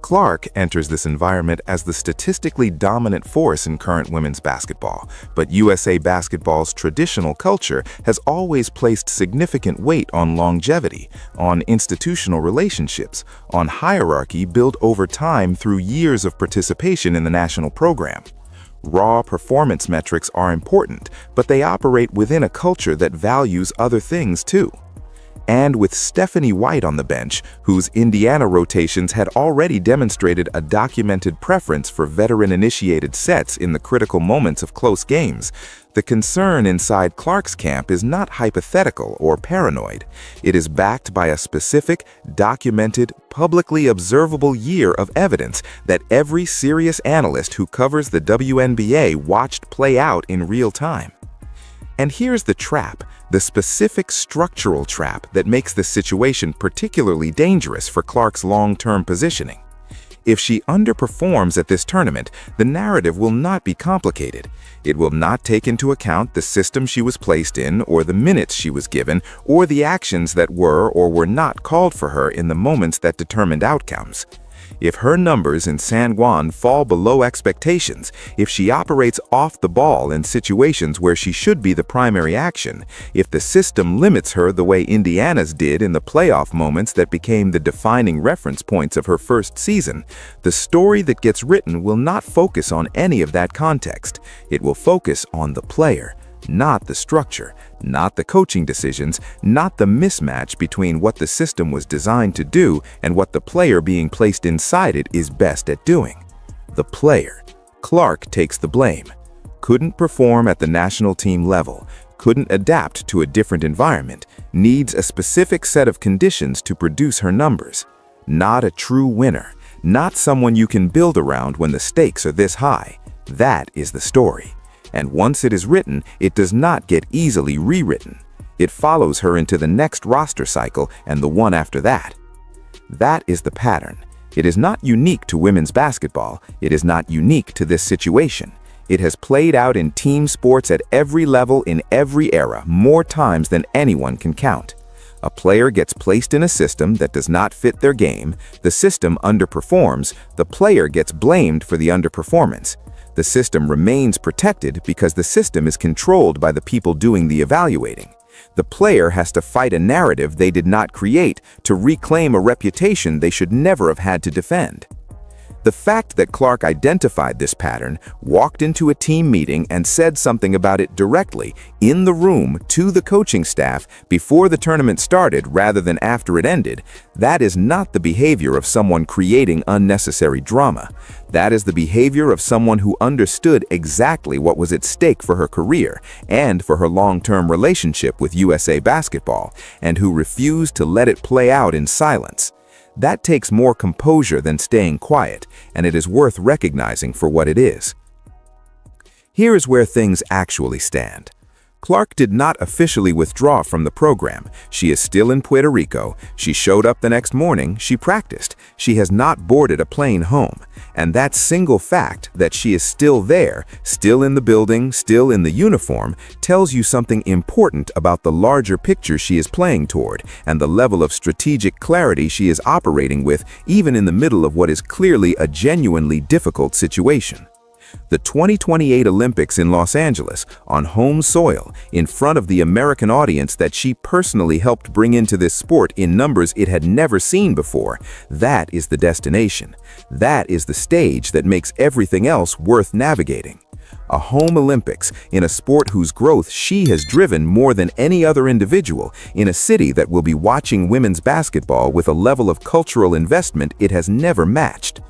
Clark enters this environment as the statistically dominant force in current women's basketball, but USA Basketball's traditional culture has always placed significant weight on longevity, on institutional relationships, on hierarchy built over time through years of participation in the national program. Raw performance metrics are important, but they operate within a culture that values other things too. And with Stephanie White on the bench, whose Indiana rotations had already demonstrated a documented preference for veteran-initiated sets in the critical moments of close games, the concern inside Clark's camp is not hypothetical or paranoid. It is backed by a specific, documented, publicly observable year of evidence that every serious analyst who covers the WNBA watched play out in real time. And here's the trap, the specific structural trap that makes this situation particularly dangerous for Clark's long-term positioning. If she underperforms at this tournament, the narrative will not be complicated. It will not take into account the system she was placed in, or the minutes she was given, or the actions that were or were not called for her in the moments that determined outcomes. If her numbers in San Juan fall below expectations, if she operates off the ball in situations where she should be the primary action, if the system limits her the way Indiana's did in the playoff moments that became the defining reference points of her first season, the story that gets written will not focus on any of that context. It will focus on the player, not the structure, not the coaching decisions, not the mismatch between what the system was designed to do and what the player being placed inside it is best at doing. The player. Clark takes the blame. Couldn't perform at the national team level, couldn't adapt to a different environment, needs a specific set of conditions to produce her numbers. Not a true winner, not someone you can build around when the stakes are this high. That is the story. And once it is written, it does not get easily rewritten. It follows her into the next roster cycle and the one after that. That is the pattern. It is not unique to women's basketball. It is not unique to this situation. It has played out in team sports at every level in every era more times than anyone can count. A player gets placed in a system that does not fit their game, the system underperforms, the player gets blamed for the underperformance. The system remains protected because the system is controlled by the people doing the evaluating. The player has to fight a narrative they did not create to reclaim a reputation they should never have had to defend. The fact that Clark identified this pattern, walked into a team meeting and said something about it directly, in the room, to the coaching staff, before the tournament started rather than after it ended, that is not the behavior of someone creating unnecessary drama. That is the behavior of someone who understood exactly what was at stake for her career and for her long-term relationship with USA Basketball, and who refused to let it play out in silence. That takes more composure than staying quiet, and it is worth recognizing for what it is. Here is where things actually stand. Clark did not officially withdraw from the program. She is still in Puerto Rico. She showed up the next morning. She practiced. She has not boarded a plane home. And that single fact that she is still there, still in the building, still in the uniform, tells you something important about the larger picture she is playing toward and the level of strategic clarity she is operating with, even in the middle of what is clearly a genuinely difficult situation. The 2028 Olympics in Los Angeles, on home soil, in front of the American audience that she personally helped bring into this sport in numbers it had never seen before, that is the destination. That is the stage that makes everything else worth navigating. A home Olympics, in a sport whose growth she has driven more than any other individual, in a city that will be watching women's basketball with a level of cultural investment it has never matched.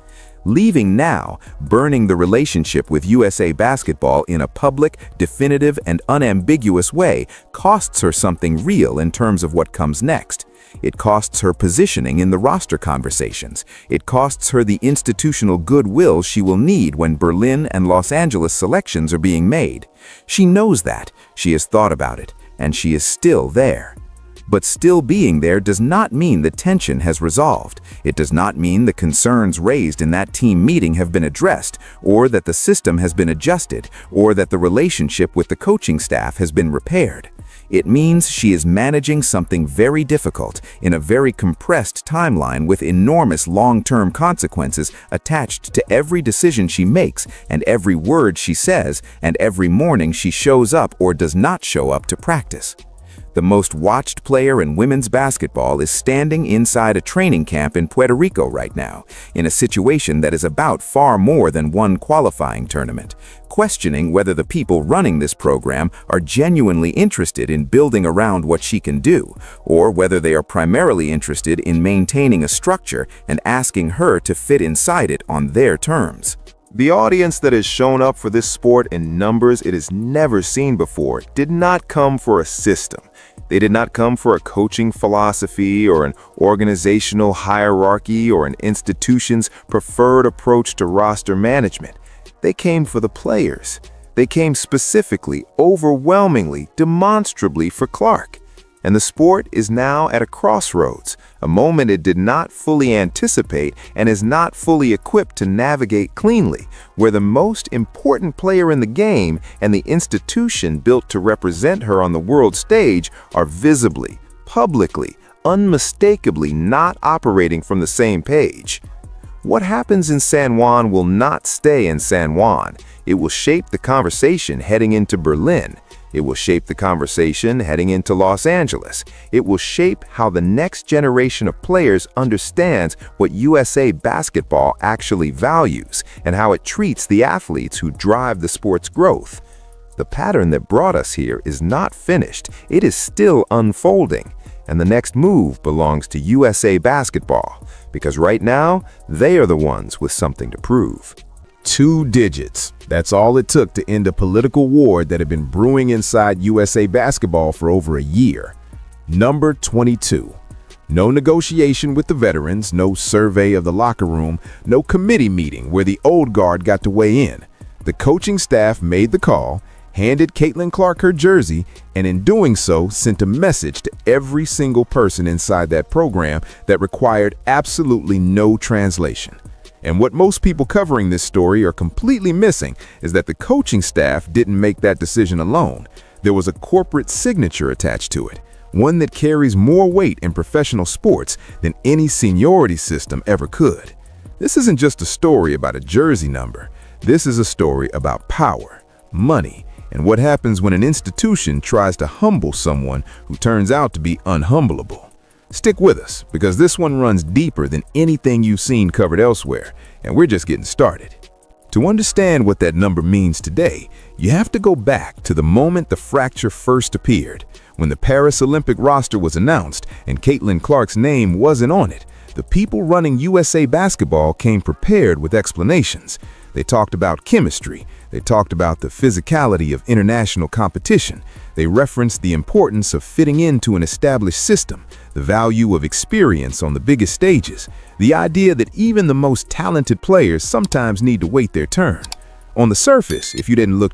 Leaving now, burning the relationship with USA Basketball in a public, definitive, and unambiguous way costs her something real in terms of what comes next. It costs her positioning in the roster conversations. It costs her the institutional goodwill she will need when Berlin and Los Angeles selections are being made. She knows that, she has thought about it, and she is still there. But still being there does not mean the tension has resolved. It does not mean the concerns raised in that team meeting have been addressed, or that the system has been adjusted, or that the relationship with the coaching staff has been repaired. It means she is managing something very difficult in a very compressed timeline with enormous long-term consequences attached to every decision she makes and every word she says and every morning she shows up or does not show up to practice. The most watched player in women's basketball is standing inside a training camp in Puerto Rico right now, in a situation that is about far more than one qualifying tournament, questioning whether the people running this program are genuinely interested in building around what she can do, or whether they are primarily interested in maintaining a structure and asking her to fit inside it on their terms. The audience that has shown up for this sport in numbers it has never seen before did not come for a system. They did not come for a coaching philosophy or an organizational hierarchy or an institution's preferred approach to roster management. They came for the players. They came specifically, overwhelmingly, demonstrably for Clark. And the sport is now at a crossroads, a moment it did not fully anticipate and is not fully equipped to navigate cleanly, where the most important player in the game and the institution built to represent her on the world stage are visibly, publicly, unmistakably not operating from the same page. What happens in San Juan will not stay in San Juan. It will shape the conversation heading into Berlin. It will shape the conversation heading into Los Angeles. It will shape how the next generation of players understands what USA basketball actually values and how it treats the athletes who drive the sport's growth. The pattern that brought us here is not finished. It is still unfolding. And the next move belongs to USA basketball, because right now, they are the ones with something to prove. 2 digits. That's all it took to end a political war that had been brewing inside USA basketball for over a year. Number 22. No negotiation with the veterans, no survey of the locker room, no committee meeting where the old guard got to weigh in. The coaching staff made the call, handed Caitlin Clark her jersey, and in doing so sent a message to every single person inside that program that required absolutely no translation. And what most people covering this story are completely missing is that the coaching staff didn't make that decision alone. There was a corporate signature attached to it, one that carries more weight in professional sports than any seniority system ever could. This isn't just a story about a jersey number. This is a story about power, money, and what happens when an institution tries to humble someone who turns out to be unhumbleable. Stick with us, because this one runs deeper than anything you've seen covered elsewhere, and we're just getting started. To understand what that number means today, you have to go back to the moment the fracture first appeared. When the Paris Olympic roster was announced and Caitlin Clark's name wasn't on it, the people running USA basketball came prepared with explanations. They talked about chemistry. They talked about the physicality of international competition. They referenced the importance of fitting into an established system, the value of experience on the biggest stages, the idea that even the most talented players sometimes need to wait their turn. On the surface, if you didn't look